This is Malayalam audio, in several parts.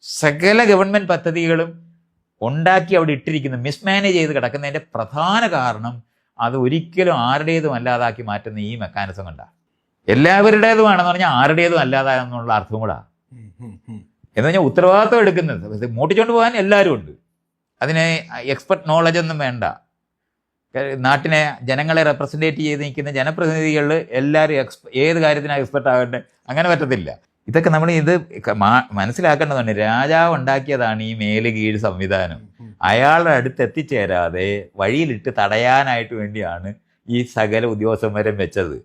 സകല ഗവൺമെൻറ് പദ്ധതികളും ഉണ്ടാക്കി അവിടെ ഇട്ടിരിക്കുന്നു, മിസ്മാനേജ് ചെയ്ത് കിടക്കുന്നതിൻ്റെ പ്രധാന കാരണം അത് ഒരിക്കലും ആരുടേതും അല്ലാതാക്കി മാറ്റുന്ന ഈ മെക്കാനിസം കൊണ്ടാണ്. എല്ലാവരുടേതുമാണെന്ന് പറഞ്ഞാൽ ആരുടേതും അല്ലാതായെന്നുള്ള അർത്ഥം കൂടാ. എന്ന് പറഞ്ഞാൽ ഉത്തരവാദിത്വം എടുക്കുന്നത് മോട്ടിച്ചോണ്ട് പോകാൻ എല്ലാവരും ഉണ്ട്. അതിന് എക്സ്പെർട്ട് നോളജ് ഒന്നും വേണ്ട. നാട്ടിനെ ജനങ്ങളെ റെപ്രസെൻറ്റേറ്റ് ചെയ്ത് നിൽക്കുന്ന ജനപ്രതിനിധികളിൽ എല്ലാവരും ഏത് കാര്യത്തിനാണ് എക്സ്പെർട്ട് ആകേണ്ടത്? അങ്ങനെ പറ്റത്തില്ല. ഇതൊക്കെ നമ്മൾ ഇത് മനസ്സിലാക്കേണ്ടതുണ്ട്. രാജാവ് ഉണ്ടാക്കിയതാണ് ഈ മേല് കീഴ് സംവിധാനം. അയാളുടെ അടുത്ത് എത്തിച്ചേരാതെ വഴിയിലിട്ട് തടയാനായിട്ട് വേണ്ടിയാണ് ഈ സകല ഉദ്യോഗസ്ഥന്മാരും വെച്ചത്.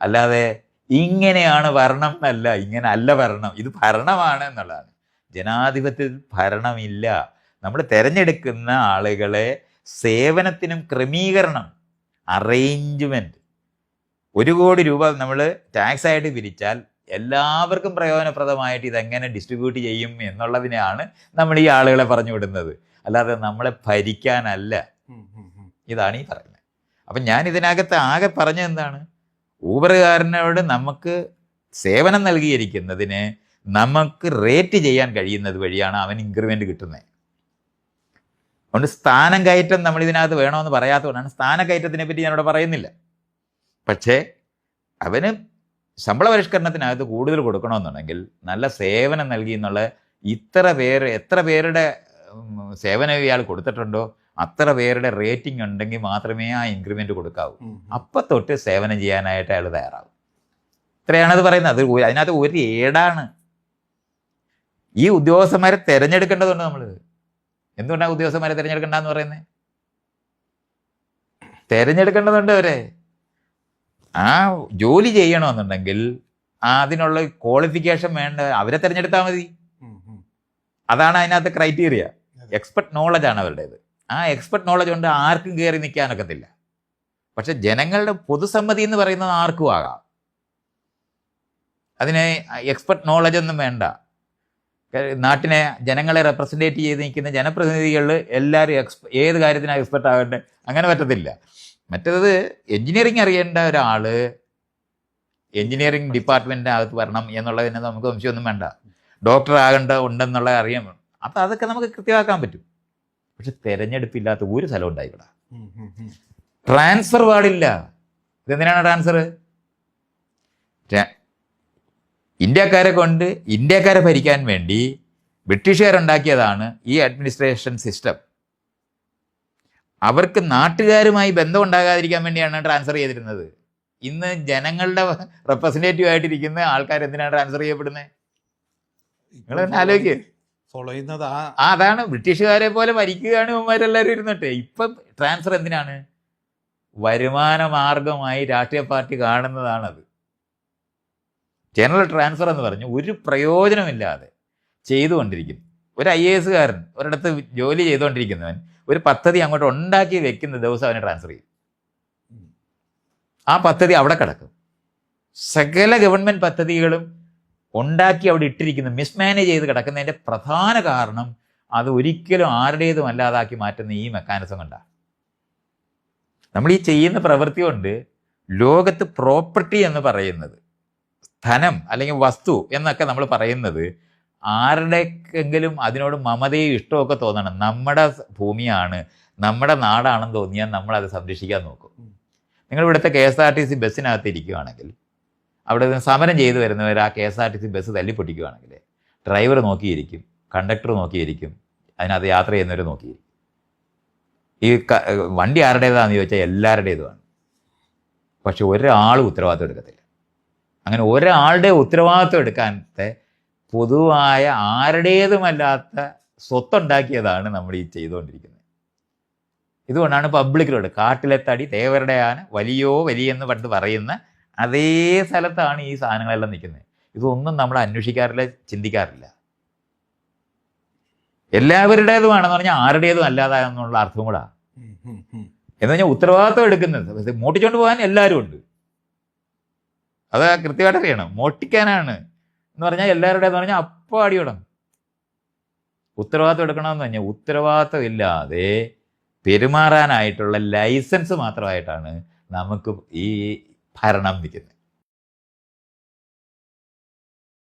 അല്ലാതെ ഇങ്ങനെയാണ് ഭരണം എന്നല്ല, ഇങ്ങനെ അല്ല ഭരണം, ഇത് ഭരണമാണ് എന്നുള്ളതാണ്. ജനാധിപത്യത്തിൽ ഭരണമില്ല. നമ്മൾ തിരഞ്ഞെടുക്കുന്ന ആളുകളെ സേവനത്തിനും ക്രമീകരണം, അറേഞ്ച്മെൻറ്റ്, 1 കോടി രൂപ നമ്മൾ ടാക്സ് ആയിട്ട് പിരിച്ചാൽ എല്ലാവർക്കും പ്രയോജനപ്രദമായിട്ട് ഇതെങ്ങനെ ഡിസ്ട്രിബ്യൂട്ട് ചെയ്യും എന്നുള്ളതിനെയാണ് നമ്മൾ ഈ ആളുകളെ പറഞ്ഞു വിടുന്നത്, അല്ലാതെ നമ്മളെ ഭരിക്കാനല്ല. ഇതാണ് ഈ പറയുന്നത്. അപ്പം ഞാൻ ഇതിനകത്ത് ആകെ പറഞ്ഞത് എന്താണ്, ഊബറുകാരനോട് നമുക്ക് സേവനം നൽകിയിരിക്കുന്നതിന് നമുക്ക് റേറ്റ് ചെയ്യാൻ കഴിയുന്നത് വഴിയാണ് അവൻ ഇൻക്രിമെൻ്റ് കിട്ടുന്നത്. അതുകൊണ്ട് സ്ഥാനം കയറ്റം നമ്മളിതിനകത്ത് വേണമെന്ന് പറയാത്തതുകൊണ്ടാണ് സ്ഥാനക്കയറ്റത്തിനെ പറ്റി ഞാനിവിടെ പറയുന്നില്ല. പക്ഷേ അവന് ശമ്പള പരിഷ്കരണത്തിനകത്ത് കൂടുതൽ കൊടുക്കണമെന്നുണ്ടെങ്കിൽ നല്ല സേവനം നൽകി എന്നുള്ള എത്ര പേരുടെ സേവനം ഇയാൾ കൊടുത്തിട്ടുണ്ടോ അത്ര പേരുടെ റേറ്റിംഗ് ഉണ്ടെങ്കിൽ മാത്രമേ ആ ഇൻക്രിമെൻ്റ് കൊടുക്കാവൂ. അപ്പം തൊട്ട് സേവനം ചെയ്യാനായിട്ട് അയാൾ തയ്യാറാവും. ഇത്രയാണത് പറയുന്നത്. അതിനകത്ത് ഒരു ഏടാണ്. ഈ ഉദ്യോഗസ്ഥന്മാരെ തിരഞ്ഞെടുക്കേണ്ടതുണ്ട് നമ്മൾ. എന്തുകൊണ്ടാണ് ഉദ്യോഗസ്ഥന്മാരെ തിരഞ്ഞെടുക്കേണ്ടതെന്ന് പറയുന്നത്? തിരഞ്ഞെടുക്കേണ്ടതുണ്ട്. അവരെ ആ ജോലി ചെയ്യണമെന്നുണ്ടെങ്കിൽ അതിനുള്ള ക്വാളിഫിക്കേഷൻ വേണ്ട, അവരെ തിരഞ്ഞെടുത്താൽ മതി. അതാണ് അതിനകത്ത് ക്രൈറ്റീരിയ. എക്സ്പെർട്ട് നോളജാണ് അവരുടേത്. ആ എക്സ്പെർട്ട് നോളജ് കൊണ്ട് ആർക്കും കയറി നിൽക്കാനൊക്കത്തില്ല. പക്ഷെ ജനങ്ങളുടെ പൊതുസമ്മതി എന്ന് പറയുന്നത് ആർക്കും ആകാം. അതിന് എക്സ്പെർട്ട് നോളജ് ഒന്നും വേണ്ട. നാട്ടിനെ ജനങ്ങളെ റെപ്രസെൻറ്റേറ്റ് ചെയ്ത് നിൽക്കുന്ന ജനപ്രതിനിധികളിൽ എല്ലാവരും ഏത് കാര്യത്തിനാണ് എക്സ്പെർട്ട് ആകേണ്ടത്? അങ്ങനെ പറ്റത്തില്ല. മറ്റേത് എൻജിനീയറിംഗ് അറിയേണ്ട ഒരാൾ എൻജിനീയറിംഗ് ഡിപ്പാർട്ട്മെൻറ്റിനകത്ത് വരണം എന്നുള്ളതിന് നമുക്ക് സംശയമൊന്നും വേണ്ട. ഡോക്ടർ ഉണ്ടെന്നുള്ളത് അറിയാൻ. അപ്പം അതൊക്കെ നമുക്ക് കൃത്യമാക്കാൻ പറ്റും. പക്ഷെ തിരഞ്ഞെടുപ്പില്ലാത്ത ഒരു സ്ഥലം ഉണ്ടായിക്കൂടാ. ട്രാൻസ്ഫർ പാടില്ല. ഇതെന്തിനാണ് ട്രാൻസ്ഫർ? ഇന്ത്യക്കാരെ ഭരിക്കാൻ വേണ്ടി ബ്രിട്ടീഷുകാരുണ്ടാക്കിയതാണ് ഈ അഡ്മിനിസ്ട്രേഷൻ സിസ്റ്റം. അവർക്ക് നാട്ടുകാരുമായി ബന്ധം ഉണ്ടാകാതിരിക്കാൻ വേണ്ടിയാണ് ട്രാൻസ്ഫർ ചെയ്തിരുന്നത്. ഇന്ന് ജനങ്ങളുടെ റെപ്രസെൻറ്റേറ്റീവ് ആയിട്ടിരിക്കുന്ന ആൾക്കാർ എന്തിനാണ് ട്രാൻസ്ഫർ ചെയ്യപ്പെടുന്നത്? നിങ്ങൾ തന്നെ ആലോചിക്കുക. ഫോളോ ചെയ്യുന്നത് അതാണ്. ബ്രിട്ടീഷുകാരെ പോലെ ഭരിക്കുകയാണ് ഇവന്മാരെല്ലാവരും ഇരുന്നിട്ട്. ഇപ്പം ട്രാൻസ്ഫർ എന്തിനാണ്? വരുമാന മാർഗമായി രാഷ്ട്രീയ പാർട്ടി കാണുന്നതാണത്. ജനറൽ ട്രാൻസ്ഫർ എന്ന് പറഞ്ഞ് ഒരു പ്രയോജനമില്ലാതെ ചെയ്തുകൊണ്ടിരിക്കുന്നു. ഒരു IAS കാരൻ ഒരിടത്ത് ജോലി ചെയ്തുകൊണ്ടിരിക്കുന്നവൻ ഒരു പദ്ധതി അങ്ങോട്ട് ഉണ്ടാക്കി വെക്കുന്ന ദിവസം അവനെ ട്രാൻസ്ഫർ ചെയ്യും. ആ പദ്ധതി അവിടെ കിടക്കും. സകല ഗവൺമെൻറ് പദ്ധതികളും ഉണ്ടാക്കി അവിടെ ഇട്ടിരിക്കുന്നു, മിസ്മാനേജ് ചെയ്ത് കിടക്കുന്നതിൻ്റെ പ്രധാന കാരണം അത് ഒരിക്കലും ആരുടേതും അല്ലാതാക്കി മാറ്റുന്ന ഈ മെക്കാനിസം കൊണ്ടാണ്. നമ്മൾ ഈ ചെയ്യുന്ന പ്രവൃത്തി കൊണ്ട് ലോകത്ത് പ്രോപ്പർട്ടി എന്ന് പറയുന്നത്, ധനം അല്ലെങ്കിൽ വസ്തു എന്നൊക്കെ നമ്മൾ പറയുന്നത് ആരുടെക്കെങ്കിലും അതിനോട് മമതയും ഇഷ്ടമൊക്കെ തോന്നണം. നമ്മുടെ ഭൂമിയാണ്, നമ്മുടെ നാടാണെന്ന് തോന്നിയാൽ നമ്മളത് സംരക്ഷിക്കാൻ നോക്കും. നിങ്ങൾ ഇവിടുത്തെ KSRTC ബസ്സിനകത്ത് ഇരിക്കുകയാണെങ്കിൽ അവിടെ നിന്ന് സമരം ചെയ്തു വരുന്നവർ ആ KSRTC ബസ് തല്ലിപ്പൊട്ടിക്കുകയാണെങ്കിൽ ഡ്രൈവർ നോക്കിയിരിക്കും, കണ്ടക്ടർ നോക്കിയിരിക്കും, അതിനകത്ത് യാത്ര ചെയ്യുന്നവർ നോക്കിയിരിക്കും. ഈ വണ്ടി ആരുടേതാണെന്ന് ചോദിച്ചാൽ എല്ലാവരുടേതുമാണ്. പക്ഷെ ഒരാളും ഉത്തരവാദിത്വം എടുക്കത്തില്ല. അങ്ങനെ ഒരാളുടെ ഉത്തരവാദിത്വം എടുക്കാനത്തെ പൊതുവായ ആരുടേതുമല്ലാത്ത സ്വത്തുണ്ടാക്കിയതാണ് നമ്മൾ ഈ ചെയ്തുകൊണ്ടിരിക്കുന്നത്. ഇതുകൊണ്ടാണ് പബ്ലിക് റോഡ്, കാട്ടിലെ തടി തേവരുടെ ആന വലിയെന്ന് പണ്ട് പറയുന്ന അതേ സ്ഥലത്താണ് ഈ സാധനങ്ങളെല്ലാം നിൽക്കുന്നത്. ഇതൊന്നും നമ്മൾ അന്വേഷിക്കാറില്ല, ചിന്തിക്കാറില്ല. എല്ലാവരുടേതുമാണെന്ന് പറഞ്ഞാൽ ആരുടേതും അല്ലാതായെന്നുള്ള അർത്ഥം കൂടാ. എന്ന് പറഞ്ഞാൽ ഉത്തരവാദിത്വം എടുക്കുന്നത് മോട്ടിച്ചോണ്ട് പോകാൻ എല്ലാവരും ഉണ്ട്. അത് കൃത്യമായിട്ട് അറിയണം. മോട്ടിക്കാനാണ് എന്ന് പറഞ്ഞാൽ എല്ലാവരുടേതെന്ന് പറഞ്ഞാൽ അപ്പോൾ അടിയോടണം. ഉത്തരവാദിത്വം എടുക്കണമെന്ന് പറഞ്ഞാൽ ഉത്തരവാദിത്വം ഇല്ലാതെ പെരുമാറാനായിട്ടുള്ള ലൈസൻസ് മാത്രമായിട്ടാണ് നമുക്ക് ഈ ഭരണം നിൽക്കുന്നത്.